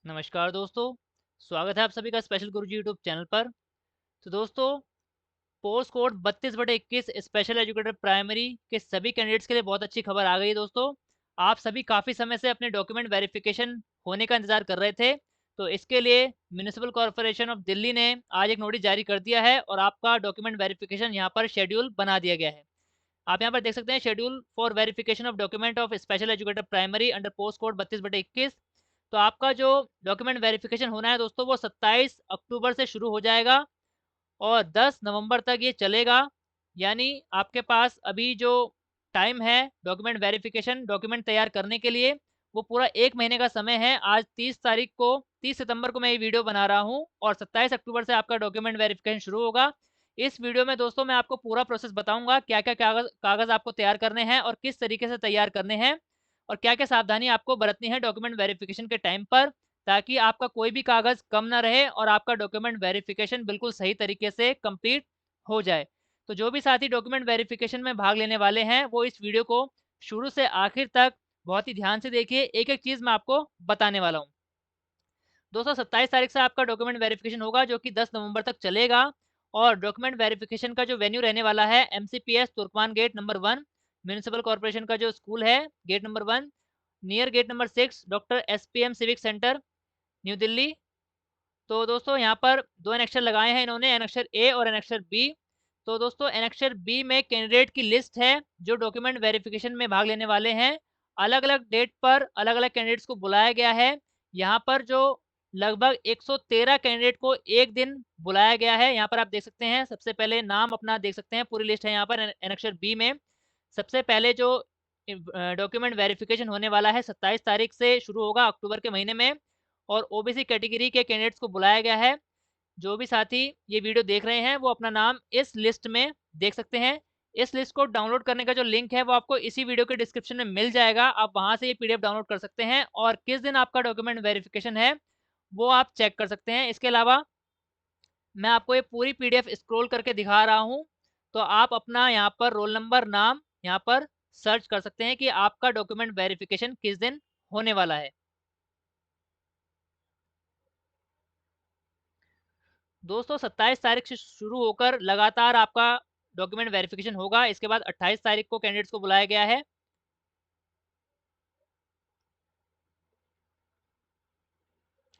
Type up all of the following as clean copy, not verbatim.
नमस्कार दोस्तों, स्वागत है आप सभी का स्पेशल गुरुजी यूट्यूब चैनल पर। तो दोस्तों, post code 32/21 special educator primary के सभी कैंडिडेट्स के लिए बहुत अच्छी खबर आ गई है दोस्तों। आप सभी काफ़ी समय से अपने डॉक्यूमेंट वेरिफिकेशन होने का इंतज़ार कर रहे थे। तो इसके लिए म्युनिसिपल कॉर्पोरेशन ऑफ दिल्ली ने आज एक नोटिस जारी कर दिया है और आपका डॉक्यूमेंट वेरिफिकेशन यहाँ पर शेड्यूल बना दिया गया है। आप यहाँ पर देख सकते हैं schedule for verification of document of special educator primary under post code 32/21। तो आपका जो डॉक्यूमेंट वेरिफिकेशन होना है दोस्तों वो 27 अक्टूबर से शुरू हो जाएगा और 10 नवंबर तक ये चलेगा। यानी आपके पास अभी जो टाइम है डॉक्यूमेंट वेरिफिकेशन डॉक्यूमेंट तैयार करने के लिए, वो पूरा 1 महीने का समय है। आज 30 सितंबर को मैं ये वीडियो बना रहा हूँ और 27 अक्टूबर से आपका डॉक्यूमेंट वेरिफिकेशन शुरू होगा। इस वीडियो में दोस्तों मैं आपको पूरा प्रोसेस बताऊँगा, क्या-क्या कागज़ कागज़ आपको तैयार करने हैं और किस तरीके से तैयार करने हैं और क्या-क्या सावधानी आपको बरतनी है डॉक्यूमेंट वेरिफिकेशन के टाइम पर, ताकि आपका कोई भी कागज़ कम ना रहे और आपका डॉक्यूमेंट वेरिफिकेशन बिल्कुल सही तरीके से कंप्लीट हो जाए। तो जो भी साथी डॉक्यूमेंट वेरिफिकेशन में भाग लेने वाले हैं, वो इस वीडियो को शुरू से आखिर तक बहुत ही ध्यान से देखिए। एक-एक चीज़ मैं आपको बताने वाला हूँ। दोस्तों 27 तारीख से आपका डॉक्यूमेंट वेरिफिकेशन होगा जो कि 10 नवंबर तक चलेगा और डॉक्यूमेंट वेरिफिकेशन का जो वेन्यू रहने वाला है MCPS Turkman gate number 1 municipal corporation का जो स्कूल है gate number 1 near gate number 6 doctor SPM civic centre new Delhi. तो दोस्तों यहाँ पर 2 एनेक्सर लगाए हैं इन्होंने, एनेक्सर ए और एनेक्सर बी। तो दोस्तों एनेक्सर बी में कैंडिडेट की लिस्ट है जो डॉक्यूमेंट वेरिफिकेशन में भाग लेने वाले हैं। अलग-अलग डेट पर अलग-अलग कैंडिडेट्स को बुलाया गया है। यहाँ पर जो लगभग 113 कैंडिडेट को एक दिन बुलाया गया है। यहाँ पर आप देख सकते हैं, सबसे पहले नाम अपना देख सकते हैं, पूरी लिस्ट है यहाँ पर एनेक्सर बी में। सबसे पहले जो डॉक्यूमेंट वेरिफिकेशन होने वाला है 27 तारीख से शुरू होगा अक्टूबर के महीने में और ओबीसी कैटेगरी के कैंडिडेट्स को बुलाया गया है। जो भी साथी ये वीडियो देख रहे हैं वो अपना नाम इस लिस्ट में देख सकते हैं। इस लिस्ट को डाउनलोड करने का जो लिंक है वो आपको इसी वीडियो के डिस्क्रिप्शन में मिल जाएगा। आप वहाँ से ये पीडीएफ डाउनलोड कर सकते हैं और किस दिन आपका डॉक्यूमेंट वेरिफिकेशन है वो आप चेक कर सकते हैं। इसके अलावा मैं आपको ये पूरी पीडीएफ स्क्रॉल करके दिखा रहा हूँ। तो आप अपना यहाँ पर रोल नंबर, नाम यहाँ पर सर्च कर सकते हैं कि आपका डॉक्यूमेंट वेरिफिकेशन किस दिन होने वाला है। दोस्तों 27 तारीख से शुरू होकर लगातार आपका डॉक्यूमेंट वेरिफिकेशन होगा। इसके बाद 28 तारीख को कैंडिडेट्स को बुलाया गया है।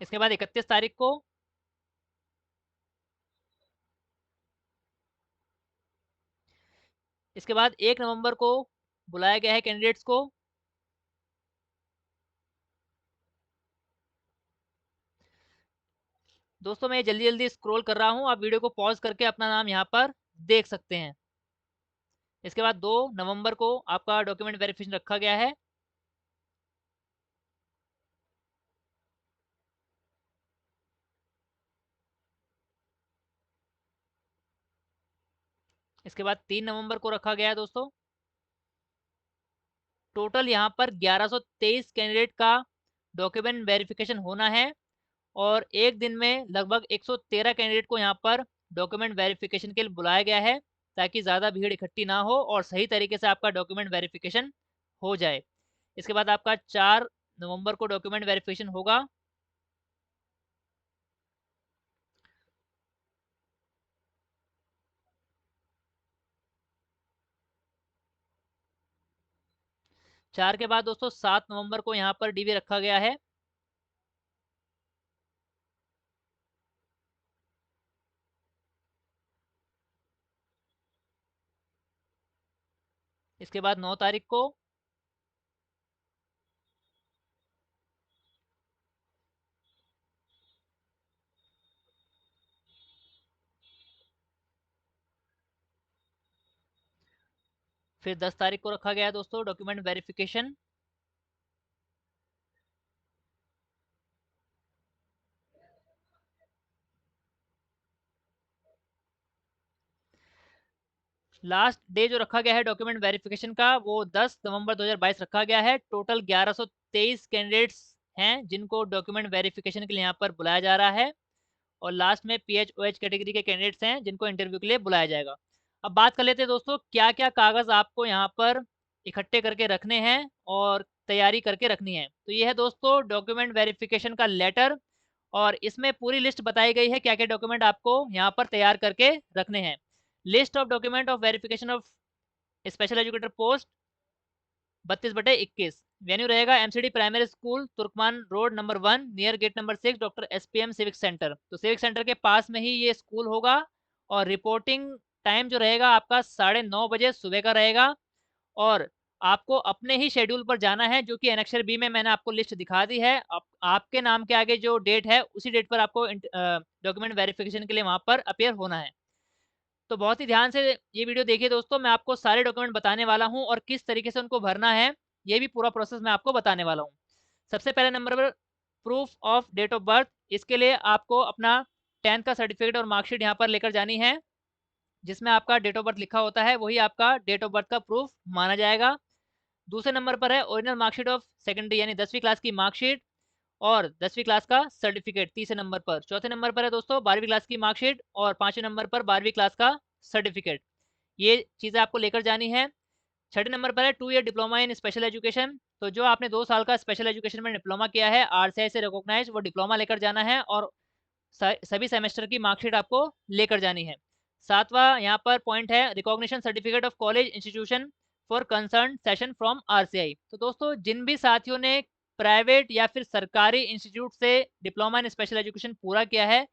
इसके बाद 31 तारीख को, इसके बाद 1 नवंबर को बुलाया गया है कैंडिडेट्स को। दोस्तों मैं जल्दी-जल्दी स्क्रॉल कर रहा हूँ, आप वीडियो को पॉज़ करके अपना नाम यहाँ पर देख सकते हैं। इसके बाद 2 नवंबर को आपका डॉक्यूमेंट वेरिफिकेशन रखा गया है। इसके बाद 3 नवंबर को रखा गया है दोस्तों। टोटल यहाँ पर 1123 कैंडिडेट का डॉक्यूमेंट वेरिफिकेशन होना है और एक दिन में लगभग 113 कैंडिडेट को यहाँ पर डॉक्यूमेंट वेरिफिकेशन के लिए बुलाया गया है, ताकि ज़्यादा भीड़ इकट्ठी ना हो और सही तरीके से आपका डॉक्यूमेंट वेरिफिकेशन हो जाए। इसके बाद आपका 4 नवंबर को डॉक्यूमेंट वेरिफिकेशन होगा। 4 के बाद दोस्तों 7 नवंबर को यहाँ पर डीवी रखा गया है। इसके बाद 9 तारीख को, फिर 10 तारीख को रखा गया है दोस्तों डॉक्यूमेंट वेरिफिकेशन। लास्ट डे जो रखा गया है डॉक्यूमेंट वेरिफिकेशन का वो 10 नवंबर 2022 रखा गया है। टोटल 1123 कैंडिडेट्स हैं जिनको डॉक्यूमेंट वेरिफिकेशन के लिए यहाँ पर बुलाया जा रहा है और लास्ट में पीएचओएच कैटेगरी के कैंडिडेट्स हैं जिनको इंटरव्यू के लिए बुलाया जाएगा। अब बात कर लेते हैं दोस्तों क्या क्या कागज़ आपको यहाँ पर इकट्ठे करके रखने हैं और तैयारी करके रखनी है। तो ये है दोस्तों डॉक्यूमेंट वेरिफिकेशन का लेटर, और इसमें पूरी लिस्ट बताई गई है क्या क्या डॉक्यूमेंट आपको यहाँ पर तैयार करके रखने हैं। List of document of verification of special educator post 32/21। Venue रहेगा MCD primary school, Turkman road number 1, near gate number 6, doctor SPM civic centre. तो सिविक सेंटर के पास में ही ये स्कूल होगा, और रिपोर्टिंग टाइम जो रहेगा आपका 9:30 बजे सुबह का रहेगा। और आपको अपने ही शेड्यूल पर जाना है, जो कि एनेक्सर बी में मैंने आपको लिस्ट दिखा दी है। आपके नाम के आगे जो डेट है उसी डेट पर आपको डॉक्यूमेंट वेरिफिकेशन के लिए वहाँ पर अपीयर होना है। तो बहुत ही ध्यान से ये वीडियो देखिए दोस्तों, मैं आपको सारे डॉक्यूमेंट बताने वाला हूँ और किस तरीके से उनको भरना है, ये भी पूरा प्रोसेस मैं आपको बताने वाला हूँ। सबसे पहले नंबर पर proof of date of birth. इसके लिए आपको अपना 10th का सर्टिफिकेट और मार्कशीट यहाँ पर लेकर जानी है, जिसमें आपका डेट ऑफ बर्थ लिखा होता है, वही आपका डेट ऑफ बर्थ का प्रूफ माना जाएगा। दूसरे नंबर पर है ओरिजिनल मार्कशीट ऑफ सेकेंडरी यानी 10वीं क्लास की मार्कशीट और 10वीं क्लास का सर्टिफिकेट तीसरे नंबर पर। चौथे नंबर पर है दोस्तों 12वीं क्लास की मार्कशीट और पांचवें नंबर पर 12वीं क्लास का सर्टिफिकेट। ये चीज़ें आपको लेकर जानी है। छठे नंबर पर है 2 year diploma in special education. तो जो आपने 2 साल का स्पेशल एजुकेशन में डिप्लोमा किया है आरसीआई से रिकॉग्नाइज, वो डिप्लोमा लेकर जाना है और सभी सेमेस्टर की मार्कशीट आपको लेकर जानी है। सातवां यहाँ पर पॉइंट है recognition certificate of college institution for concern session from RCI. तो दोस्तों जिन भी साथियों ने प्राइवेट या फिर सरकारी इंस्टीट्यूट से डिप्लोमा इन स्पेशल एजुकेशन पूरा किया है,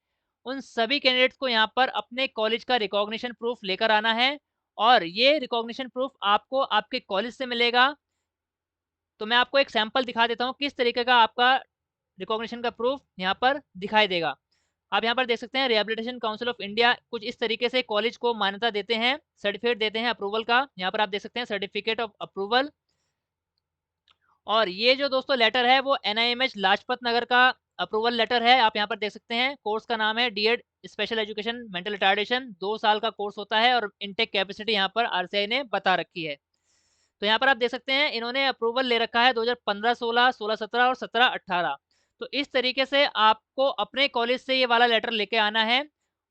उन सभी कैंडिडेट्स को यहाँ पर अपने कॉलेज का रिकॉग्निशन प्रूफ लेकर आना है, और ये रिकॉग्निशन प्रूफ आपको आपके कॉलेज से मिलेगा। तो मैं आपको एक सैंपल दिखा देता हूँ किस तरीके का आपका रिकॉग्निशन का प्रूफ यहाँ पर दिखाई देगा। आप यहाँ पर देख सकते हैं रिहेबिलिटेशन काउंसिल ऑफ इंडिया कुछ इस तरीके से कॉलेज को मान्यता देते हैं, सर्टिफिकेट देते हैं अप्रूवल का। यहाँ पर आप देख सकते हैं सर्टिफिकेट ऑफ अप्रूवल। और ये जो दोस्तों लेटर है वो एनआईएमएच लाजपत नगर का अप्रूवल लेटर है। आप यहाँ पर देख सकते हैं कोर्स का नाम है DEd special education mental retardation. 2 साल का कोर्स होता है और इनटेक कैपेसिटी यहाँ पर आरसीआई ने बता रखी है। तो यहाँ पर आप देख सकते हैं इन्होंने अप्रूवल ले रखा है 2015, 16, 16, 17 और 17, 18। तो इस तरीके से आपको अपने कॉलेज से ये वाला लेटर लेके आना है।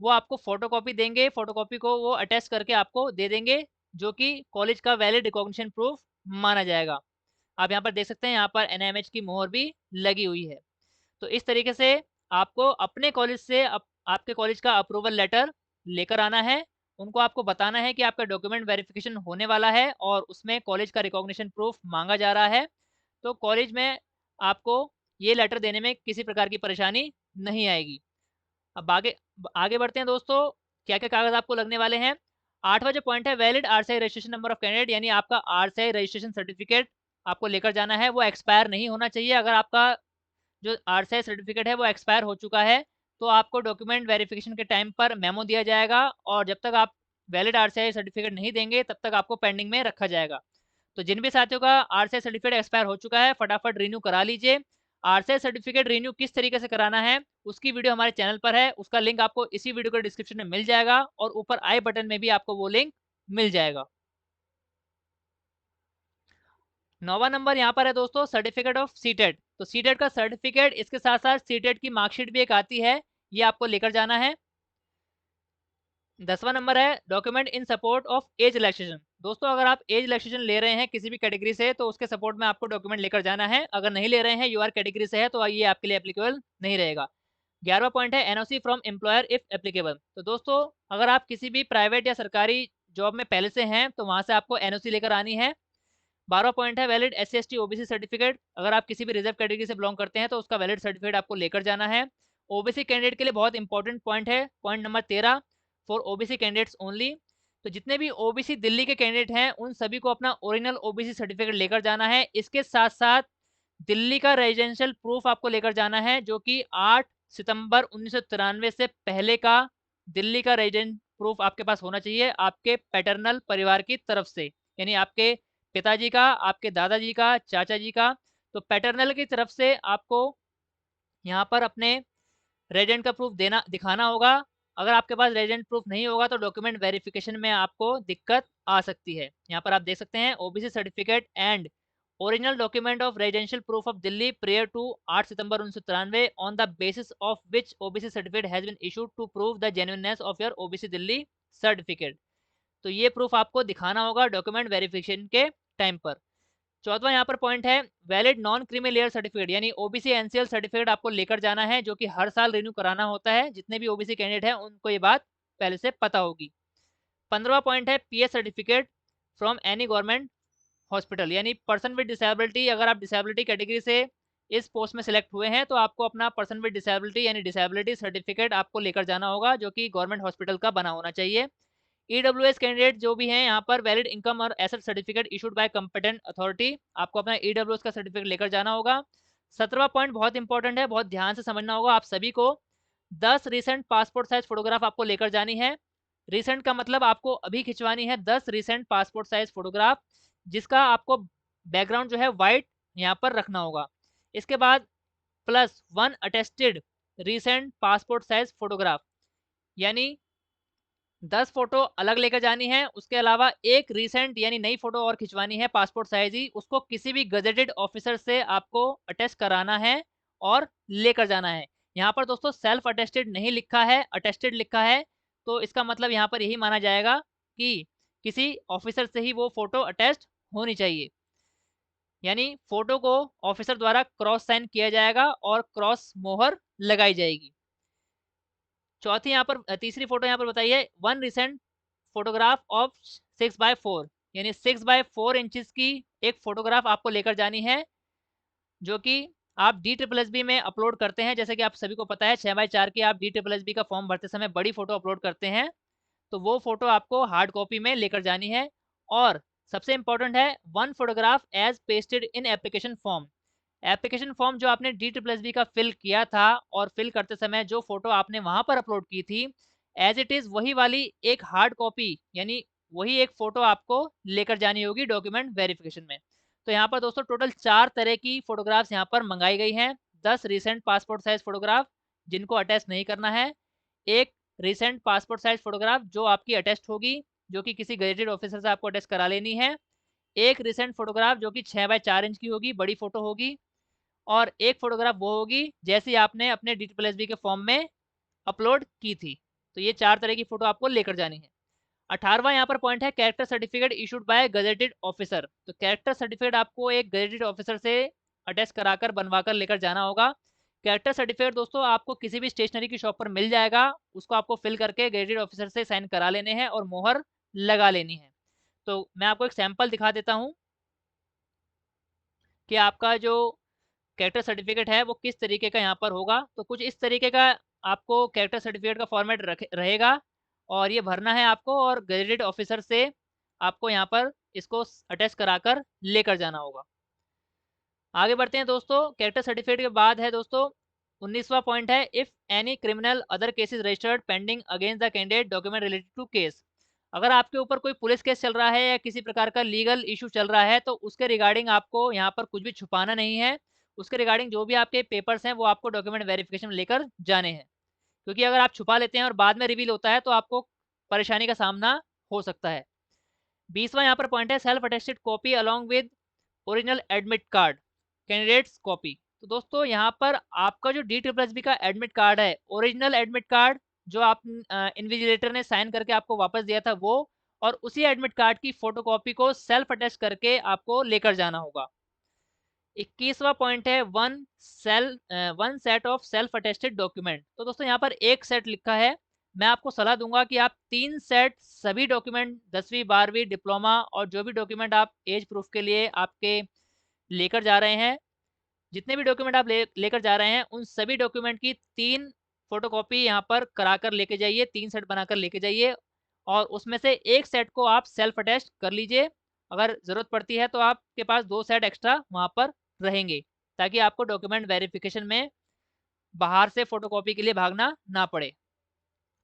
वो आपको फोटोकॉपी देंगे, फोटोकॉपी को वो अटैच करके आपको दे देंगे, जो कि कॉलेज का वैलिड रिकॉग्निशन प्रूफ माना जाएगा। आप यहाँ पर देख सकते हैं यहाँ पर एनआईएमएच की मोहर भी लगी हुई है। तो इस तरीके से आपको अपने कॉलेज से आपके कॉलेज का अप्रूवल लेटर लेकर आना है। उनको आपको बताना है कि आपका डॉक्यूमेंट वेरिफिकेशन होने वाला है और उसमें कॉलेज का रिकॉग्निशन प्रूफ मांगा जा रहा है। तो कॉलेज में आपको ये लेटर देने में किसी प्रकार की परेशानी नहीं आएगी। अब आगे आगे बढ़ते हैं दोस्तों, क्या क्या कागज आपको लगने वाले हैं। 8वां जो पॉइंट है valid RCI registration number of candidate, यानी आपका आरसीआई रजिस्ट्रेशन सर्टिफिकेट आपको लेकर जाना है। वो एक्सपायर नहीं होना चाहिए। अगर आपका जो आरसीआई सर्टिफिकेट है वो एक्सपायर हो चुका है, तो आपको डॉक्यूमेंट वेरिफिकेशन के टाइम पर मेमो दिया जाएगा, और जब तक आप वैलिड आरसीआई सर्टिफिकेट नहीं देंगे तब तक आपको पेंडिंग में रखा जाएगा। तो जिन भी साथियों का आरसीआई सर्टिफिकेट एक्सपायर हो चुका है फटाफट रिन्यू करा लीजिए। आरसीआई सर्टिफिकेट रिन्यू किस तरीके से कराना है उसकी वीडियो हमारे चैनल पर है, उसका लिंक आपको इसी वीडियो के डिस्क्रिप्शन में मिल जाएगा, और ऊपर आई बटन में भी आपको वो लिंक मिल जाएगा। 9वां नंबर यहाँ पर है दोस्तों सर्टिफिकेट ऑफ सीटेट। तो सीटेट का सर्टिफिकेट, इसके साथ साथ सीटेट की मार्कशीट भी एक आती है, ये आपको लेकर जाना है। 10वां नंबर है document in support of age relaxation. दोस्तों अगर आप एज रिलैक्सेशन ले रहे हैं किसी भी कैटेगरी से, तो उसके सपोर्ट में आपको डॉक्यूमेंट लेकर जाना है। अगर नहीं ले रहे हैं, यूआर कैटेगरी से है, तो ये आपके लिए एप्लीकेबल नहीं रहेगा। 11वां पॉइंट है NOC from employer if applicable. तो दोस्तों अगर आप किसी भी प्राइवेट या सरकारी जॉब में पहले से हैं तो वहां से आपको एनओसी लेकर आनी है। 12वां पॉइंट है वैलिड SC/ST OBC सर्टिफिकेट। अगर आप किसी भी रिजर्व कैटेगरी से बिलोंग करते हैं तो उसका वैलिड सर्टिफिकेट आपको लेकर जाना है। ओबीसी कैंडिडेट के लिए बहुत इंपॉर्टेंट पॉइंट है point number 13, for OBC candidates only. तो जितने भी ओबीसी दिल्ली के कैंडिडेट हैं उन सभी को अपना ओरिजिनल ओबीसी सर्टिफिकेट लेकर जाना है। इसके साथ साथ दिल्ली का रेजिडेंशियल प्रूफ आपको लेकर जाना है, जो कि 8 सितंबर 1993 से पहले का दिल्ली का रेजिडेंट प्रूफ आपके पास होना चाहिए, आपके पैटर्नल परिवार की तरफ से, यानी आपके पिताजी का, आपके दादाजी का, चाचा जी का। तो पैटर्नल की तरफ से आपको यहाँ पर अपने रेजिडेंट का प्रूफ देना दिखाना होगा। अगर आपके पास रेजिडेंट प्रूफ नहीं होगा तो डॉक्यूमेंट वेरिफिकेशन में आपको दिक्कत आ सकती है। यहाँ पर आप देख सकते हैं OBC certificate and original document of residential proof of Delhi prior to 8 September 1993 on the basis of which OBC certificate has been issued to prove the genuineness of your OBC Delhi certificate. तो ये प्रूफ आपको दिखाना होगा document verification के time पर। चौथवा यहाँ पर point है valid non creamy layer certificate, यानी ओबीसी एनसीएल सर्टिफिकेट आपको लेकर जाना है, जो कि हर साल रिन्यू कराना होता है। जितने भी ओबीसी कैंडिडेट हैं उनको ये बात पहले से पता होगी। 15वां पॉइंट है PS certificate from any government hospital, यानी पर्सन विद डिसेबिलिटी, अगर आप डिसेबिलिटी कैटेगरी से इस पोस्ट में सिलेक्ट हुए हैं तो आपको अपना पर्सन विद डिसेबिलिटी यानी डिसेबिलिटी सर्टिफिकेट आपको लेकर जाना होगा, जो कि गवर्नमेंट हॉस्पिटल का बना होना चाहिए। ईडब्ल्यूएस कैंडिडेट जो भी हैं यहाँ पर वैलिड इनकम और asset certificate issued by competent authority, आपको अपना ईडब्ल्यूएस का सर्टिफिकेट लेकर जाना होगा। 17वां पॉइंट बहुत इंपॉर्टेंट है, बहुत ध्यान से समझना होगा आप सभी को। 10 रिसेंट पासपोर्ट साइज फोटोग्राफ आपको लेकर जानी है। रिसेंट का मतलब आपको अभी खिंचवानी है 10 रिसेंट पासपोर्ट साइज फोटोग्राफ, जिसका आपको बैकग्राउंड जो है वाइट यहाँ पर रखना होगा। इसके बाद plus 1 attested recent passport size photograph, यानी 10 फोटो अलग लेकर जानी है। उसके अलावा एक रिसेंट यानी नई फोटो और खिंचवानी है पासपोर्ट साइज ही, उसको किसी भी गजेटेड ऑफिसर से आपको अटेस्ट कराना है और लेकर जाना है। यहाँ पर दोस्तों सेल्फ अटेस्टेड नहीं लिखा है, अटेस्टेड लिखा है, तो इसका मतलब यहाँ पर यही माना जाएगा कि किसी ऑफिसर से ही वो फोटो अटेस्ट होनी चाहिए, यानी फोटो को ऑफिसर द्वारा क्रॉस साइन किया जाएगा और क्रॉस मोहर लगाई जाएगी। चौथी यहाँ पर तीसरी फोटो यहाँ पर बताई है 1 रिसेंट फोटोग्राफ ऑफ 6x4, यानी 6x4 इंचेस की एक फोटोग्राफ आपको लेकर जानी है, जो कि आप DSSB में अपलोड करते हैं। जैसे कि आप सभी को पता है 6x4 की आप DSSB का फॉर्म भरते समय बड़ी फोटो अपलोड करते हैं, तो वो फोटो आपको हार्ड कॉपी में लेकर जानी है। और सबसे इंपॉर्टेंट है 1 फोटोग्राफ एज पेस्टेड इन एप्लीकेशन फॉर्म। एप्लीकेशन फॉर्म जो आपने DSSB का फिल किया था और फिल करते समय जो फोटो आपने वहां पर अपलोड की थी, एज इट इज वही वाली एक हार्ड कॉपी, यानी वही एक फोटो आपको लेकर जानी होगी डॉक्यूमेंट वेरिफिकेशन में। तो यहाँ पर दोस्तों टोटल 4 तरह की फोटोग्राफ्स यहाँ पर मंगाई गई हैं। 10 रिसेंट पासपोर्ट साइज फोटोग्राफ जिनको अटैच नहीं करना है, एक रिसेंट पासपोर्ट साइज फोटोग्राफ जो आपकी अटेस्ट होगी, जो कि किसी गजेटेड ऑफिसर से आपको अटेस्ट करा लेनी है, एक रिसेंट फोटोग्राफ जो कि 6x4 इंच की होगी, बड़ी फोटो होगी, और एक फोटोग्राफ वो होगी जैसी आपने अपने DSSB के फॉर्म में अपलोड की थी। तो ये 4 तरह की फोटो आपको लेकर जानी है। 18वां यहाँ पर पॉइंट है character certificate issued by gazetted officer. तो कैरेक्टर सर्टिफिकेट आपको एक गजेटेड ऑफिसर से अटेस्ट कराकर बनवाकर लेकर जाना होगा। कैरेक्टर सर्टिफिकेट दोस्तों आपको किसी भी स्टेशनरी की शॉप पर मिल जाएगा, उसको आपको फिल करके गजेटेड ऑफिसर से साइन करा लेने हैं और मोहर लगा लेनी है। तो मैं आपको एक सैंपल दिखा देता हूँ कि आपका जो कैरेक्टर सर्टिफिकेट है वो किस तरीके का यहाँ पर होगा। तो कुछ इस तरीके का आपको कैरेक्टर सर्टिफिकेट का फॉर्मेट रहेगा, और ये भरना है आपको और गजेटेड ऑफिसर से आपको यहाँ पर इसको अटैच कराकर लेकर जाना होगा। आगे बढ़ते हैं दोस्तों। कैरेक्टर सर्टिफिकेट के बाद है दोस्तों 19वां पॉइंट है if any criminal other cases registered pending against the candidate document related to case. अगर आपके ऊपर कोई पुलिस केस चल रहा है या किसी प्रकार का लीगल इशू चल रहा है, तो उसके रिगार्डिंग आपको यहाँ पर कुछ भी छुपाना नहीं है। उसके रिगार्डिंग जो भी आपके पेपर्स हैं वो आपको डॉक्यूमेंट वेरिफिकेशन में लेकर जाने हैं, क्योंकि अगर आप छुपा लेते हैं और बाद में रिवील होता है तो आपको परेशानी का सामना हो सकता है। 20वां यहाँ पर पॉइंट है self attested copy along with original admit card candidates copy. तो दोस्तों यहाँ पर आपका जो DSSB का एडमिट कार्ड है, ओरिजिनल एडमिट कार्ड जो आप इन्विजिलेटर ने साइन करके आपको वापस दिया था वो, और उसी एडमिट कार्ड की फोटोकॉपी को सेल्फ अटेस्ट करके आपको लेकर जाना होगा। 21वां पॉइंट है one set of self attested document. तो दोस्तों यहाँ पर एक सेट लिखा है, मैं आपको सलाह दूंगा कि आप 3 सेट सभी डॉक्यूमेंट 10वीं 12वीं डिप्लोमा और जो भी डॉक्यूमेंट आप एज प्रूफ के लिए आपके लेकर जा रहे हैं, जितने भी डॉक्यूमेंट आप लेकर जा रहे हैं उन सभी डॉक्यूमेंट की 3 फोटोकॉपी यहाँ पर कराकर लेके जाइए, 3 सेट बनाकर लेके जाइए, और उसमें से एक सेट को आप सेल्फ अटेस्ट कर लीजिए। अगर ज़रूरत पड़ती है तो आपके पास 2 सेट एक्स्ट्रा वहाँ पर रहेंगे, ताकि आपको डॉक्यूमेंट वेरिफिकेशन में बाहर से फोटोकॉपी के लिए भागना ना पड़े।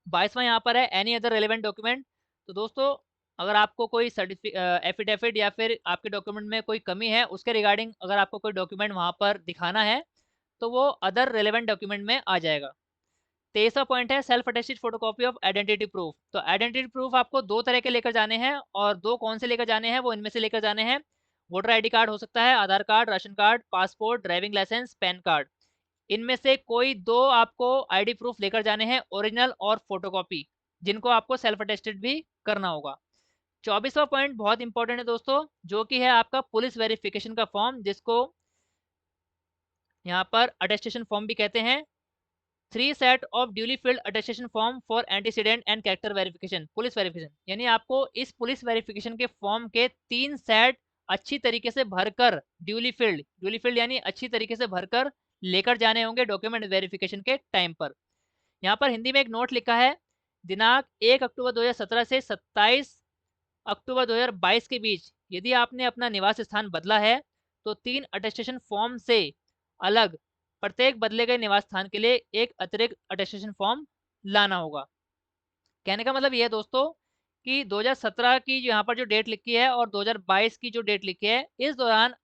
22वां यहाँ पर है एनी अदर रेलिवेंट डॉक्यूमेंट। तो दोस्तों अगर आपको कोई एफिडेविट या फिर आपके डॉक्यूमेंट में कोई कमी है, उसके रिगार्डिंग अगर आपको कोई डॉक्यूमेंट वहाँ पर दिखाना है तो वो अदर रेलिवेंट डॉक्यूमेंट में आ जाएगा। 23वां पॉइंट है self attested photocopy of identity proof. तो आइडेंटिटी प्रूफ आपको 2 तरह के लेकर जाने हैं, और 2 कौन से लेकर जाने हैं वो इनमें से लेकर जाने हैं। वोटर आईडी कार्ड हो सकता है, Aadhaar card, ration card, passport, driving licence, PAN card, इनमें से कोई 2 आपको आईडी प्रूफ लेकर जाने हैं, ओरिजिनल और फोटोकॉपी, जिनको आपको सेल्फ अटेस्टेड भी करना होगा। 24वां पॉइंट बहुत इंपॉर्टेंट है दोस्तों, जो कि है आपका पुलिस वेरिफिकेशन का फॉर्म, जिसको यहाँ पर अटेस्टेशन फॉर्म भी कहते हैं। 3 set of duly field attestation form for antecedent and character verification, police verification, यानी आपको इस पुलिस वेरिफिकेशन के फॉर्म के 3 सेट अच्छी तरीके से भरकर ड्यूली फिल्ड यानी अच्छी तरीके से भरकर लेकर जाने होंगे डॉक्यूमेंट वेरिफिकेशन के टाइम पर। यहाँ पर हिंदी में एक नोट लिखा है, दिनांक 1 अक्टूबर 2017 से 27 अक्टूबर 2022 के बीच यदि आपने अपना निवास स्थान बदला है तो 3 अटेस्टेशन फॉर्म से अलग प्रत्येक बदले गए निवास स्थान के लिए एक अतिरिक्त अटेस्टेशन फॉर्म लाना होगा। कहने का मतलब ये है दोस्तों कि 2017 की यहाँ पर जो डेट लिखी है और 2022 की जो डेट लिखी है, इस दौरान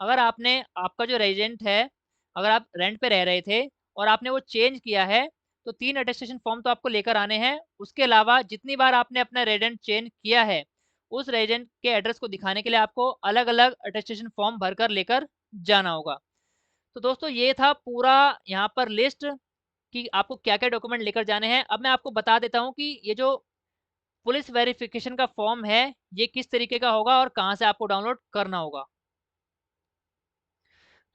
अगर आपने आपका जो रेजिडेंट है, अगर आप रेंट पे रह रहे थे और आपने वो चेंज किया है, तो 3 अटेस्टेशन फॉर्म तो आपको लेकर आने हैं। उसके अलावा जितनी बार आपने अपना रेजिडेंट चेंज किया है, उस रेजिडेंट के एड्रेस को दिखाने के लिए आपको अलग-अलग अटेस्टेशन फॉर्म भरकर लेकर जाना होगा। तो दोस्तों ये था पूरा यहाँ पर लिस्ट कि आपको क्या-क्या डॉक्यूमेंट लेकर जाने हैं। अब मैं आपको बता देता हूँ कि ये जो पुलिस वेरिफिकेशन का फॉर्म है, ये किस तरीके का होगा और कहाँ से आपको डाउनलोड करना होगा।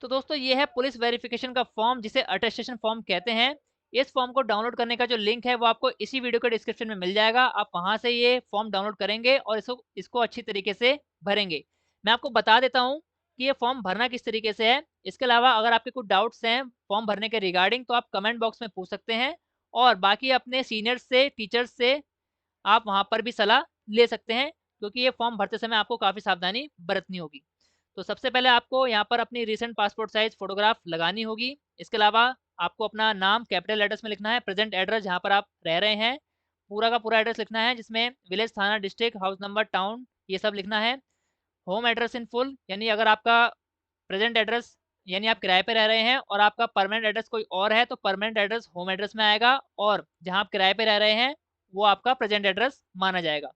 तो दोस्तों ये है पुलिस वेरिफिकेशन का फॉर्म, जिसे अटेस्टेशन फॉर्म कहते हैं। इस फॉर्म को डाउनलोड करने का जो लिंक है वो आपको इसी वीडियो के डिस्क्रिप्शन में मिल जाएगा। आप वहां से ये फॉर्म डाउनलोड करेंगे और इसको अच्छी तरीके से भरेंगे। मैं आपको बता देता हूँ कि ये फॉर्म भरना किस तरीके से है। इसके अलावा अगर आपके कुछ डाउट्स हैं फॉर्म भरने के रिगार्डिंग, तो आप कमेंट बॉक्स में पूछ सकते हैं और बाकी अपने सीनियर्स से, टीचर्स से आप वहाँ पर भी सलाह ले सकते हैं, क्योंकि ये फॉर्म भरते समय आपको काफ़ी सावधानी बरतनी होगी। तो सबसे पहले आपको यहाँ पर अपनी रीसेंट पासपोर्ट साइज फोटोग्राफ लगानी होगी। इसके अलावा आपको अपना नाम कैपिटल लेटर्स में लिखना है, प्रेजेंट एड्रेस जहाँ पर आप रह रहे हैं पूरा का पूरा एड्रेस लिखना है, जिसमें विलेज, थाना, डिस्ट्रिक्ट, हाउस नंबर, टाउन, ये सब लिखना है। होम एड्रेस इन फुल, यानी अगर आपका प्रेजेंट एड्रेस यानी आप किराए पे रह रहे हैं और आपका परमानेंट एड्रेस कोई और है, तो परमानेंट एड्रेस होम एड्रेस में आएगा और जहाँ आप किराए पे रह रहे हैं वो आपका प्रेजेंट एड्रेस माना जाएगा।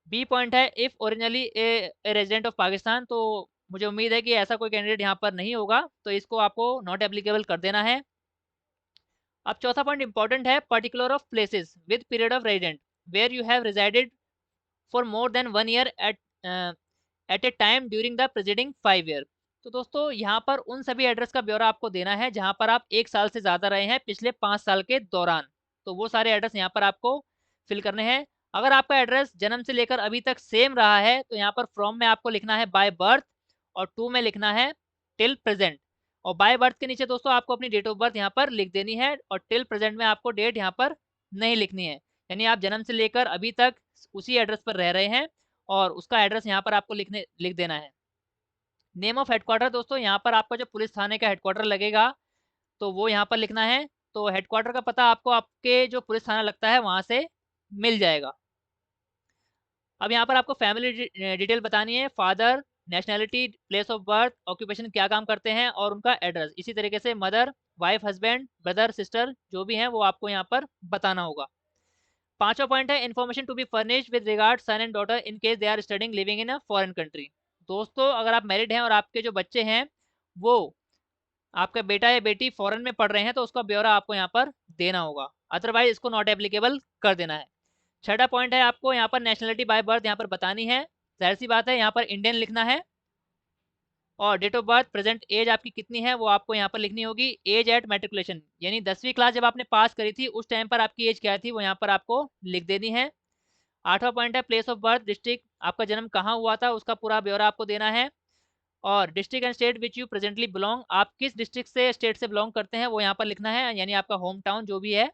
बी पॉइंट है, if originally a resident of Pakistan, तो मुझे उम्मीद है कि ऐसा कोई कैंडिडेट यहाँ पर नहीं होगा, तो इसको आपको नॉट एप्लीकेबल कर देना है। अब चौथा पॉइंट इंपॉर्टेंट है, particular of places with period of resident where you have resided for more than 1 year at a time during the preceding 5 year. तो दोस्तों यहाँ पर उन सभी एड्रेस का ब्यौरा आपको देना है जहाँ पर आप 1 साल से ज़्यादा रहे हैं पिछले 5 साल के दौरान। तो वो सारे एड्रेस यहाँ पर आपको फिल करने हैं। अगर आपका एड्रेस जन्म से लेकर अभी तक सेम रहा है, तो यहाँ पर फ्रॉम में आपको लिखना है बाय बर्थ और टू में लिखना है टिल प्रेजेंट। और बाय बर्थ के नीचे दोस्तों आपको अपनी डेट ऑफ बर्थ यहाँ पर लिख देनी है और टिल प्रेजेंट में आपको डेट यहाँ पर नहीं लिखनी है, यानी आप जन्म से लेकर अभी तक उसी एड्रेस पर रह रहे हैं और उसका एड्रेस यहाँ पर आपको लिख देना है। नेम ऑफ हेडक्वार्टर दोस्तों, यहाँ पर आपका जो पुलिस थाने का हेडक्वार्टर लगेगा तो वो यहाँ पर लिखना है। तो हेडक्वार्टर का पता आपको आपके जो पुलिस थाना लगता है वहाँ से मिल जाएगा। अब यहाँ पर आपको फैमिली डिटेल बतानी है, father, nationality, place of birth, occupation, क्या काम करते हैं और उनका एड्रेस। इसी तरीके से mother, wife, husband, brother, sister जो भी हैं वो आपको यहाँ पर बताना होगा। पांचवा पॉइंट है, information to be furnished with regard son and daughter in case they are studying living in a foreign country. दोस्तों अगर आप मैरिड हैं और आपके जो बच्चे हैं वो, आपका बेटा या बेटी फॉरेन में पढ़ रहे हैं, तो उसका ब्यौरा आपको यहाँ पर देना होगा, अदरवाइज इसको नॉट एप्लीकेबल कर देना है। छठा पॉइंट है, आपको यहाँ पर नेशनलिटी बाय बर्थ यहाँ पर बतानी है। जाहिर सी बात है यहाँ पर इंडियन लिखना है और date of birth, present age आपकी कितनी है वो आपको यहाँ पर लिखनी होगी। एज एट मैट्रिकुलेशन, यानी 10वीं क्लास जब आपने पास करी थी उस टाइम पर आपकी एज क्या थी वो यहाँ पर आपको लिख देनी है। आठवां पॉइंट है, प्लेस ऑफ बर्थ, डिस्ट्रिक्ट, आपका जन्म कहाँ हुआ था उसका पूरा ब्यौरा आपको देना है। और district and state which you presently belong, आप किस डिस्ट्रिक्ट से, स्टेट से बिलोंग करते हैं वो यहाँ पर लिखना है, यानी आपका होम टाउन जो भी है।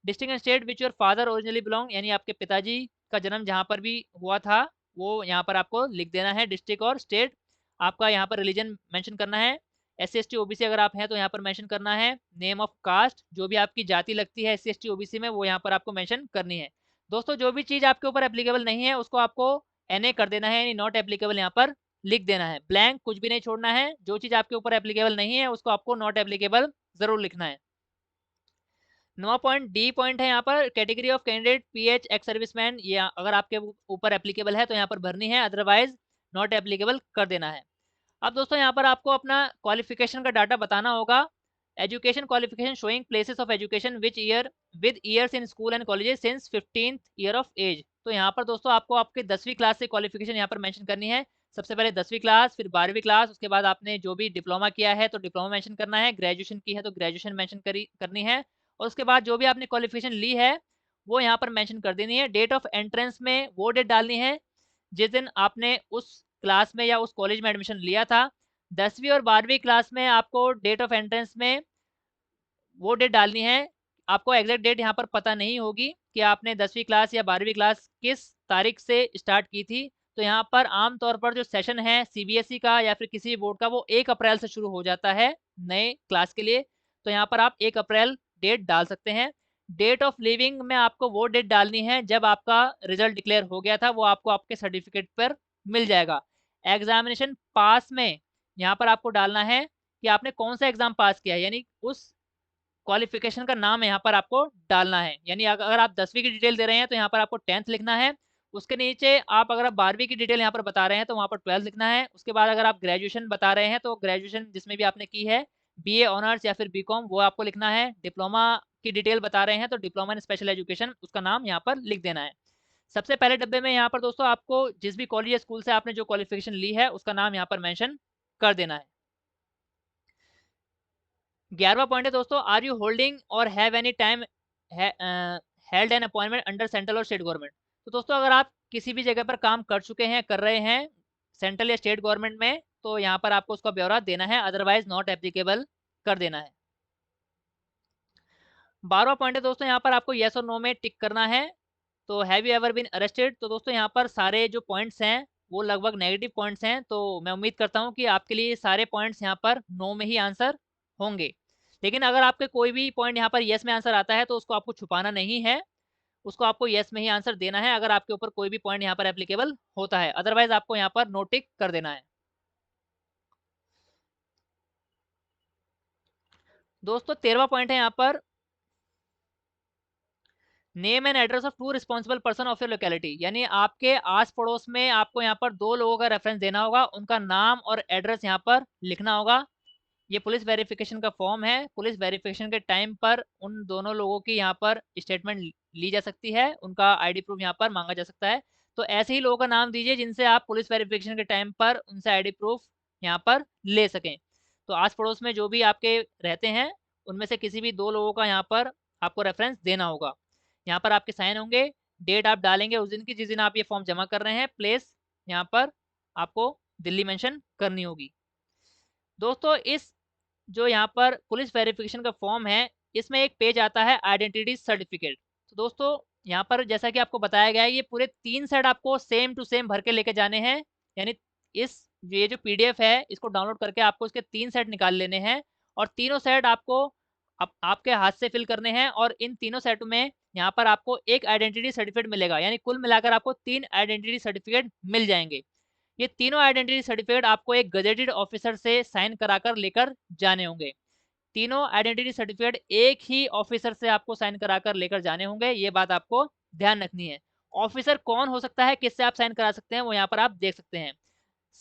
District and state which your father originally belong, यानी आपके पिताजी का जन्म जहाँ पर भी हुआ था वो यहाँ पर आपको लिख देना है। डिस्ट्रिक्ट और स्टेट, आपका यहाँ पर रिलीजन मेंशन करना है। SC ST OBC अगर आप हैं तो यहाँ पर मेंशन करना है। नेम ऑफ कास्ट, जो भी आपकी जाति लगती है SC ST OBC में वो यहाँ पर आपको मेंशन करनी है। दोस्तों जो भी चीज़ आपके ऊपर एप्लीकेबल नहीं है उसको आपको NA कर देना है, यानी नॉट एप्लीकेबल यहाँ पर लिख देना है। ब्लैंक कुछ भी नहीं छोड़ना है, जो चीज़ आपके ऊपर एप्लीकेबल नहीं है उसको आपको नॉट एप्लीकेबल ज़रूर लिखना है। 9वां पॉइंट डी पॉइंट है, यहाँ पर category of candidate PH ex serviceman, ये अगर आपके ऊपर एप्लीकेबल है तो यहाँ पर भरनी है, अदरवाइज नॉट एप्लीकेबल कर देना है। अब दोस्तों यहाँ पर आपको अपना क्वालिफिकेशन का डाटा बताना होगा। Education qualification showing places of education which year with years in school and colleges since 15th year of age. तो यहाँ पर दोस्तों आपको आपके 10वीं क्लास से क्वालिफिकेशन यहाँ पर मेंशन करनी है। सबसे पहले 10वीं क्लास, फिर 12वीं क्लास, उसके बाद आपने जो भी डिप्लोमा किया है तो डिप्लोमा मेंशन करना है, ग्रेजुएशन की है तो ग्रेजुएशन मेंशन करनी है, और उसके बाद जो भी आपने क्वालिफिकेशन ली है वो यहाँ पर मेंशन कर देनी है। डेट ऑफ एंट्रेंस में वो डेट डालनी है जिस दिन आपने उस क्लास में या उस कॉलेज में एडमिशन लिया था। 10वीं और 12वीं क्लास में आपको डेट ऑफ एंट्रेंस में वो डेट डालनी है। आपको एग्जैक्ट डेट यहाँ पर पता नहीं होगी कि आपने 10वीं क्लास या 12वीं क्लास किस तारीख से स्टार्ट की थी। तो यहाँ पर आमतौर पर जो सेशन है सीबीएसई का या फिर किसी भी बोर्ड का वो 1 अप्रैल से शुरू हो जाता है नए क्लास के लिए। तो यहाँ पर आप 1 अप्रैल डेट डाल सकते हैं। डेट ऑफ लिविंग में आपको वो डेट डालनी है जब आपका रिजल्ट डिक्लेयर हो गया था, वो आपको आपके सर्टिफिकेट पर मिल जाएगा। एग्जामिनेशन पास में यहाँ पर आपको डालना है कि आपने कौन सा एग्जाम पास किया है, यानी उस क्वालिफिकेशन का नाम यहाँ पर आपको डालना है। यानी अगर आप 10वीं की डिटेल दे रहे हैं तो यहाँ पर आपको 10th लिखना है। उसके नीचे आप अगर आप 12वीं की डिटेल यहाँ पर बता रहे हैं तो वहाँ पर 12th लिखना है। उसके बाद अगर आप ग्रेजुएशन बता रहे हैं तो ग्रेजुएशन जिसमें भी आपने की है, बीए ऑनर्स या फिर बीकॉम, वो आपको लिखना है। डिप्लोमा की डिटेल बता रहे हैं तो डिप्लोमा इन स्पेशल एजुकेशन उसका नाम यहाँ पर लिख देना है। सबसे पहले डब्बे में यहाँ पर दोस्तों आपको जिस भी कॉलेज या स्कूल से आपने जो क्वालिफिकेशन ली है उसका नाम यहाँ पर मेंशन कर देना है। 11वां पॉइंट है दोस्तों, आर यू होल्डिंग और have any time held an appointment under central और स्टेट गवर्नमेंट। तो दोस्तों अगर आप किसी भी जगह पर काम कर चुके हैं, कर रहे हैं सेंट्रल या स्टेट गवर्नमेंट में, तो यहाँ पर आपको उसका ब्यौरा देना है, अदरवाइज नॉट एप्लीकेबल कर देना है। 12वां पॉइंट है दोस्तों, यहाँ पर आपको येस और नो में टिक करना है। तो have you ever been arrested. तो दोस्तों यहाँ पर सारे जो पॉइंट्स हैं वो लगभग नेगेटिव पॉइंट्स हैं, तो मैं उम्मीद करता हूँ कि आपके लिए सारे पॉइंट्स यहाँ पर नो में ही आंसर होंगे। लेकिन अगर आपके कोई भी पॉइंट यहाँ पर येस में आंसर आता है तो उसको आपको छुपाना नहीं है, उसको आपको येस में ही आंसर देना है अगर आपके ऊपर कोई भी पॉइंट यहाँ पर एप्लीकेबल होता है, अदरवाइज आपको यहाँ पर नो टिक कर देना है। दोस्तों 13वां पॉइंट है यहाँ पर, name and address of two responsible person of your locality. यानी आपके आस पड़ोस में आपको यहाँ पर 2 लोगों का रेफरेंस देना होगा, उनका नाम और एड्रेस यहाँ पर लिखना होगा। ये पुलिस वेरिफिकेशन का फॉर्म है। पुलिस वेरिफिकेशन के टाइम पर उन दोनों लोगों की यहाँ पर स्टेटमेंट ली जा सकती है, उनका आईडी प्रूफ यहाँ पर मांगा जा सकता है। तो ऐसे ही लोगों का नाम दीजिए जिनसे आप पुलिस वेरिफिकेशन के टाइम पर उनसे आईडी प्रूफ यहाँ पर ले सकें। तो आस पड़ोस में जो भी आपके रहते हैं उनमें से किसी भी 2 लोगों का यहाँ पर आपको रेफरेंस देना होगा। यहाँ पर आपके साइन होंगे, डेट आप डालेंगे उस दिन की जिस दिन आप ये फॉर्म जमा कर रहे हैं, प्लेस यहाँ पर आपको दिल्ली मेंशन करनी होगी। दोस्तों इस जो यहाँ पर पुलिस वेरिफिकेशन का फॉर्म है इसमें एक पेज आता है आइडेंटिटी सर्टिफिकेट। तो दोस्तों यहाँ पर जैसा कि आपको बताया गया है ये पूरे 3 सेट आपको सेम टू सेम भर के लेके जाने हैं। यानी इस ये जो पीडीएफ है इसको डाउनलोड करके आपको इसके 3 सेट निकाल लेने हैं और तीनों सेट आपको आपके हाथ से फिल करने हैं, और इन तीनों सेट में यहाँ पर आपको एक आइडेंटिटी सर्टिफिकेट मिलेगा। यानी कुल मिलाकर आपको 3 आइडेंटिटी सर्टिफिकेट मिल जाएंगे। ये तीनों आइडेंटिटी सर्टिफिकेट आपको एक गजेटेड ऑफिसर से साइन कराकर लेकर जाने होंगे। तीनों आइडेंटिटी सर्टिफिकेट एक ही ऑफिसर से आपको साइन कराकर लेकर जाने होंगे, ये बात आपको ध्यान रखनी है। ऑफिसर कौन हो सकता है, किससे आप साइन करा सकते हैं, वो यहाँ पर आप देख सकते हैं।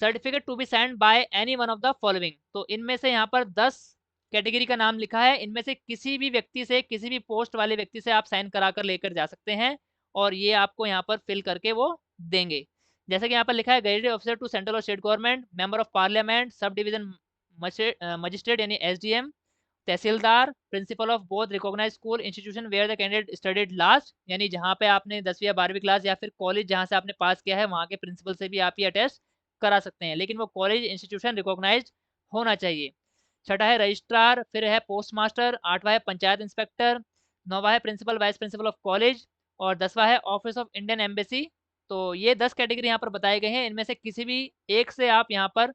Certificate to be signed by any one of the following. तो इनमें से यहाँ पर 10 कैटेगरी का नाम लिखा है, इनमें से किसी भी व्यक्ति से, किसी भी पोस्ट वाले व्यक्ति से आप साइन कराकर लेकर जा सकते हैं, और ये आपको यहाँ पर फिल करके वो देंगे। जैसे कि यहाँ पर लिखा है गजेटेड ऑफिसर टू सेंट्रल और state government, member of parliament, sub division magistrate यानी SDM, tehsildar, principal of both recognised school institution where the candidate studied last. यानी जहाँ पे आपने 10वीं या 12वीं क्लास या फिर कॉलेज जहाँ से आपने पास किया है वहाँ के प्रिंसिपल से भी आप ये अटेस्ट करा सकते हैं, लेकिन वो कॉलेज इंस्टीट्यूशन रिकॉग्नाइज्ड होना चाहिए। छठा है रजिस्ट्रार, फिर है पोस्ट मास्टर, 8वां है पंचायत इंस्पेक्टर, 9वां है principal vice principal of college, और 10वां है ऑफिस ऑफ इंडियन एम्बेसी। तो ये 10 कैटेगरी यहाँ पर बताए गए हैं, इनमें से किसी भी एक से आप यहाँ पर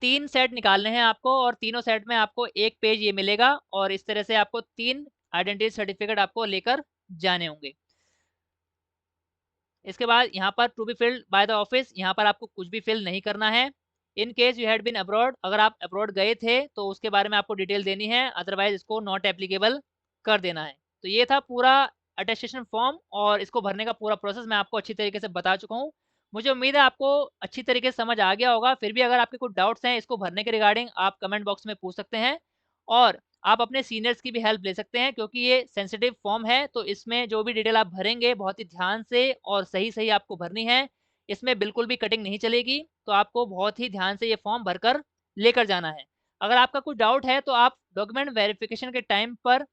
3 सेट निकालने हैं आपको, और तीनों सेट में आपको एक पेज ये मिलेगा, और इस तरह से आपको 3 आइडेंटिटी सर्टिफिकेट आपको लेकर जाने होंगे। इसके बाद यहाँ पर to be filled by the office, यहाँ पर आपको कुछ भी फिल नहीं करना है। In case you had been abroad, अगर आप अब्रॉड गए थे तो उसके बारे में आपको डिटेल देनी है, अदरवाइज इसको नॉट एप्लीकेबल कर देना है। तो ये था पूरा अटेस्टेशन फॉर्म, और इसको भरने का पूरा प्रोसेस मैं आपको अच्छी तरीके से बता चुका हूँ। मुझे उम्मीद है आपको अच्छी तरीके से समझ आ गया होगा। फिर भी अगर आपके कुछ डाउट्स हैं इसको भरने के रिगार्डिंग आप कमेंट बॉक्स में पूछ सकते हैं, और आप अपने सीनियर्स की भी हेल्प ले सकते हैं, क्योंकि ये सेंसिटिव फॉर्म है, तो इसमें जो भी डिटेल आप भरेंगे बहुत ही ध्यान से और सही-सही आपको भरनी है। इसमें बिल्कुल भी कटिंग नहीं चलेगी, तो आपको बहुत ही ध्यान से ये फॉर्म भरकर लेकर जाना है। अगर आपका कोई डाउट है तो आप डॉक्यूमेंट वेरिफिकेशन के टाइम पर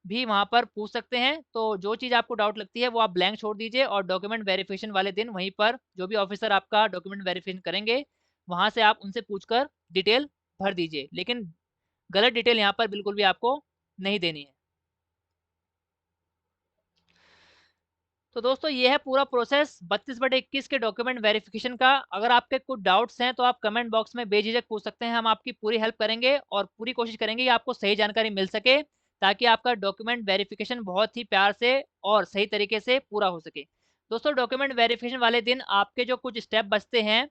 भी वहाँ पर पूछ सकते हैं। तो जो चीज़ आपको डाउट लगती है वो आप ब्लैंक छोड़ दीजिए और डॉक्यूमेंट वेरिफिकेशन वाले दिन वहीं पर जो भी ऑफिसर आपका डॉक्यूमेंट वेरिफिकेशन करेंगे, वहाँ से आप उनसे पूछकर डिटेल भर दीजिए। लेकिन गलत डिटेल यहाँ पर बिल्कुल भी आपको नहीं देनी है। तो दोस्तों ये है पूरा प्रोसेस 32/21 के डॉक्यूमेंट वेरिफिकेशन का। अगर आपके कुछ डाउट्स हैं तो आप कमेंट बॉक्स में बेझिझक पूछ सकते हैं, हम आपकी पूरी हेल्प करेंगे और पूरी कोशिश करेंगे कि आपको सही जानकारी मिल सके, ताकि आपका डॉक्यूमेंट वेरिफिकेशन बहुत ही प्यार से और सही तरीके से पूरा हो सके। दोस्तों डॉक्यूमेंट वेरिफिकेशन वाले दिन आपके जो कुछ स्टेप बचते हैं,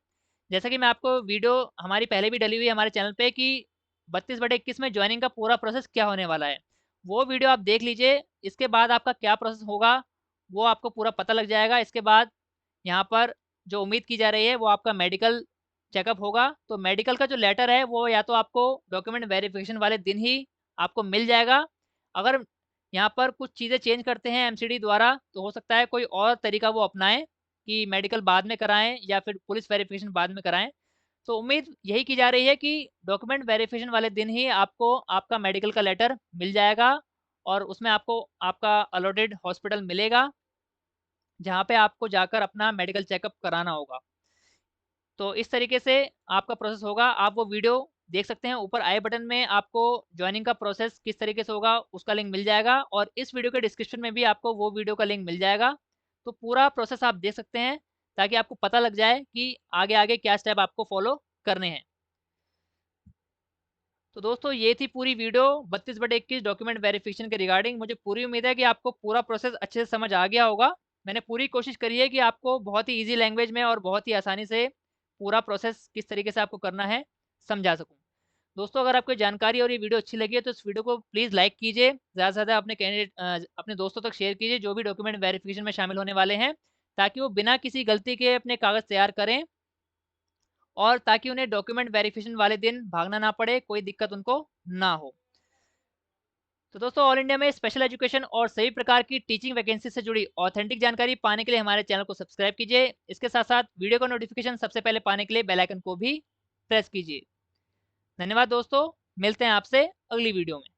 जैसा कि मैं आपको वीडियो हमारी पहले भी डली हुई है हमारे चैनल पे कि 32/21 में ज्वाइनिंग का पूरा प्रोसेस क्या होने वाला है, वो वीडियो आप देख लीजिए। इसके बाद आपका क्या प्रोसेस होगा वो आपको पूरा पता लग जाएगा। इसके बाद यहाँ पर जो उम्मीद की जा रही है वो आपका मेडिकल चेकअप होगा। तो मेडिकल का जो लेटर है वो या तो आपको डॉक्यूमेंट वेरिफिकेशन वाले दिन ही आपको मिल जाएगा। अगर यहाँ पर कुछ चीज़ें चेंज करते हैं एमसीडी द्वारा, तो हो सकता है कोई और तरीका वो अपनाएं कि मेडिकल बाद में कराएं या फिर पुलिस वेरिफिकेशन बाद में कराएं। तो उम्मीद यही की जा रही है कि डॉक्यूमेंट वेरिफिकेशन वाले दिन ही आपको आपका मेडिकल का लेटर मिल जाएगा और उसमें आपको आपका अलॉटेड हॉस्पिटल मिलेगा, जहाँ पे आपको जाकर अपना मेडिकल चेकअप कराना होगा। तो इस तरीके से आपका प्रोसेस होगा। आप वो वीडियो देख सकते हैं, ऊपर आई बटन में आपको जॉइनिंग का प्रोसेस किस तरीके से होगा उसका लिंक मिल जाएगा और इस वीडियो के डिस्क्रिप्शन में भी आपको वो वीडियो का लिंक मिल जाएगा। तो पूरा प्रोसेस आप देख सकते हैं, ताकि आपको पता लग जाए कि आगे-आगे क्या स्टेप आपको फॉलो करने हैं। तो दोस्तों ये थी पूरी वीडियो 32/21 डॉक्यूमेंट वेरिफिकेशन के रिगार्डिंग। मुझे पूरी उम्मीद है कि आपको पूरा प्रोसेस अच्छे से समझ आ गया होगा। मैंने पूरी कोशिश करी है कि आपको बहुत ही ईज़ी लैंग्वेज में और बहुत ही आसानी से पूरा प्रोसेस किस तरीके से आपको करना है, समझा सकूँ। दोस्तों अगर आपको जानकारी और ये वीडियो अच्छी लगी है तो इस वीडियो को प्लीज़ लाइक कीजिए। ज़्यादा से ज़्यादा अपने अपने दोस्तों तक शेयर कीजिए जो भी डॉक्यूमेंट वेरिफिकेशन में शामिल होने वाले हैं, ताकि वो बिना किसी गलती के अपने कागज़ तैयार करें और ताकि उन्हें डॉक्यूमेंट वेरिफिकेशन वाले दिन भागना ना पड़े, कोई दिक्कत उनको ना हो। तो दोस्तों ऑल इंडिया में स्पेशल एजुकेशन और सभी प्रकार की टीचिंग वैकेंसी से जुड़ी ऑथेंटिक जानकारी पाने के लिए हमारे चैनल को सब्सक्राइब कीजिए। इसके साथ साथ वीडियो का नोटिफिकेशन सबसे पहले पाने के लिए बेल आइकन को भी प्रेस कीजिए। धन्यवाद दोस्तों, मिलते हैं आपसे अगली वीडियो में।